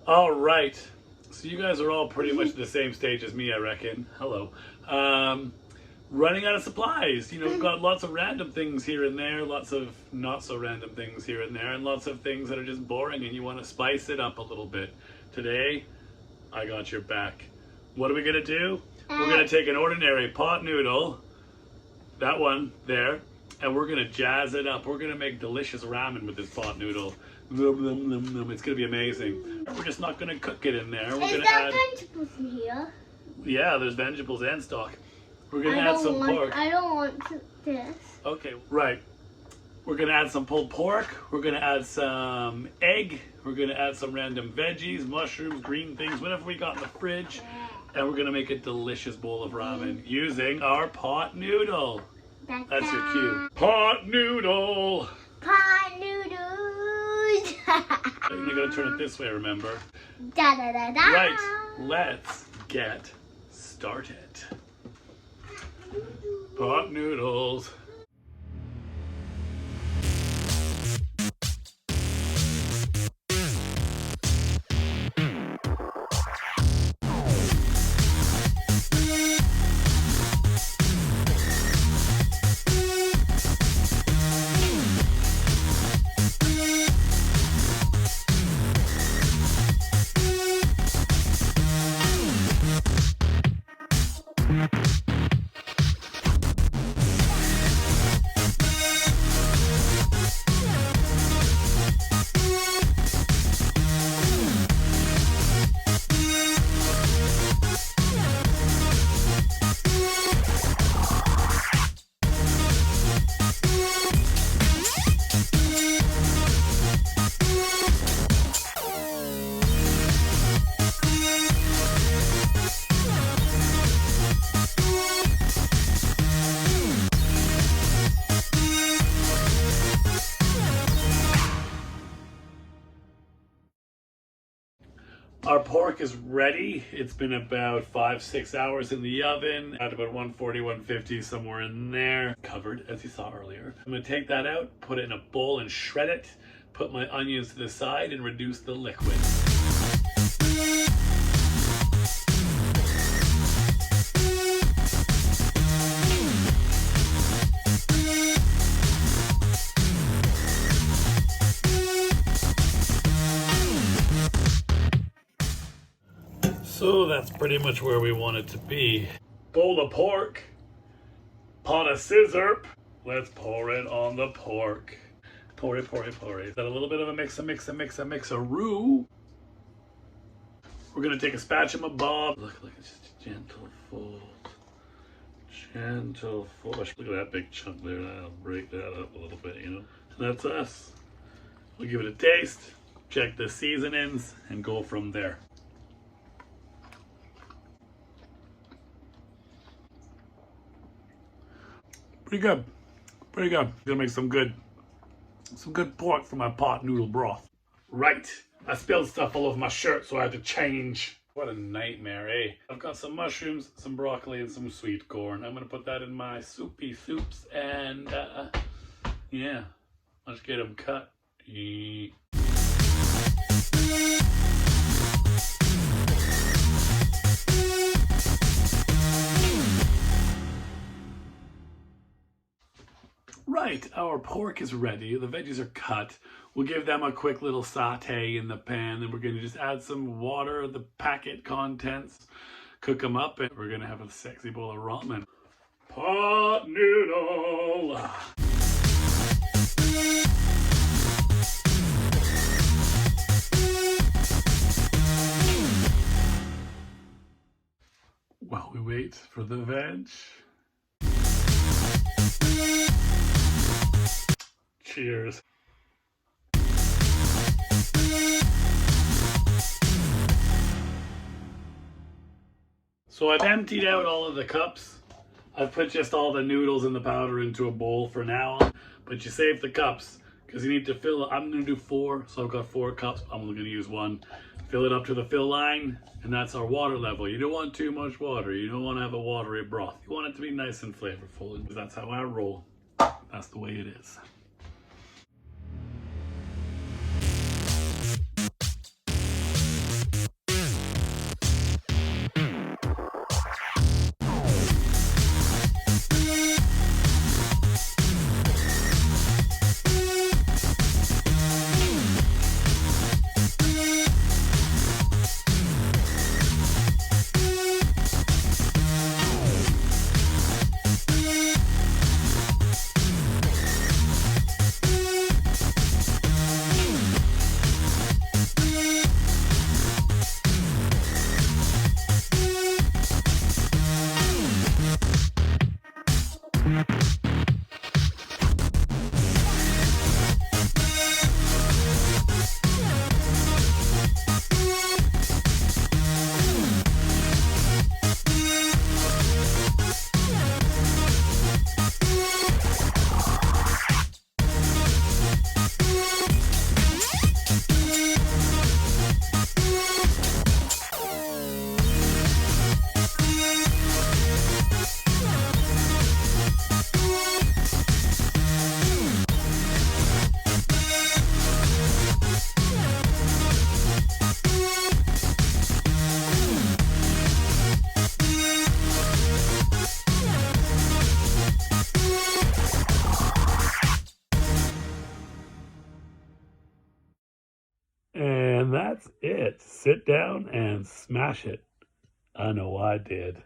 All right. So you guys are all pretty much the same stage as me, I reckon. Hello. Running out of supplies. You know, we've got lots of random things here and there, lots of not so random things here and there, and lots of things that are just boring and you want to spice it up a little bit. Today, I got your back. What are we going to do? We're going to take an ordinary pot noodle, that one there, and we're going to jazz it up. We're going to make delicious ramen with this pot noodle. It's going to be amazing. We're just not going to cook it in there. We're going to add vegetables in here? Yeah, there's vegetables and stock. We're going to add some pork. I don't want this. Okay, right. We're going to add some pulled pork. We're going to add some egg. We're going to add some random veggies, mushrooms, green things, whatever we got in the fridge. And we're going to make a delicious bowl of ramen using our pot noodle. That's your cue. Pot noodle. Pot noodles. You're going to turn it this way, remember? Da da da da. Right. Let's get started. Pot noodles. Our pork is ready. It's been about 5-6 hours in the oven at about 140, 150, somewhere in there. Covered, as you saw earlier. I'm gonna take that out, put it in a bowl and shred it, put my onions to the side and reduce the liquid. So that's pretty much where we want it to be. Bowl of pork, pot of scissor. Let's pour it on the pork. Pour it, pour it, pour it. Got a little bit of a mix-a-roux. We're gonna take a spatula bob. Look, it's just a gentle fold. Gentle fold. Look at that big chunk there. That'll break that up a little bit, you know. And that's us. We'll give it a taste, check the seasonings, and go from there. Pretty good. Pretty good. Gonna make some good pork for my pot noodle broth. Right. I spilled stuff all over my shirt, so I had to change. What a nightmare, eh? I've got some mushrooms, some broccoli, and some sweet corn. I'm gonna put that in my soupy soups, and yeah, let's get them cut. Right, our pork is ready. The veggies are cut. We'll give them a quick little saute in the pan. Then we're going to just add some water, the packet contents, cook them up, and we're going to have a sexy bowl of ramen. Pot noodle. While we wait for the veg. Cheers. So I've emptied out all of the cups. I've put just all the noodles and the powder into a bowl for now, but you save the cups because you need to fill it. I'm going to do 4, so I've got 4 cups. I'm only going to use 1. Fill it up to the fill line, and that's our water level. You don't want too much water. You don't want to have a watery broth. You want it to be nice and flavorful, and that's how I roll. That's the way it is. And that's it. Sit down and smash it. I know I did.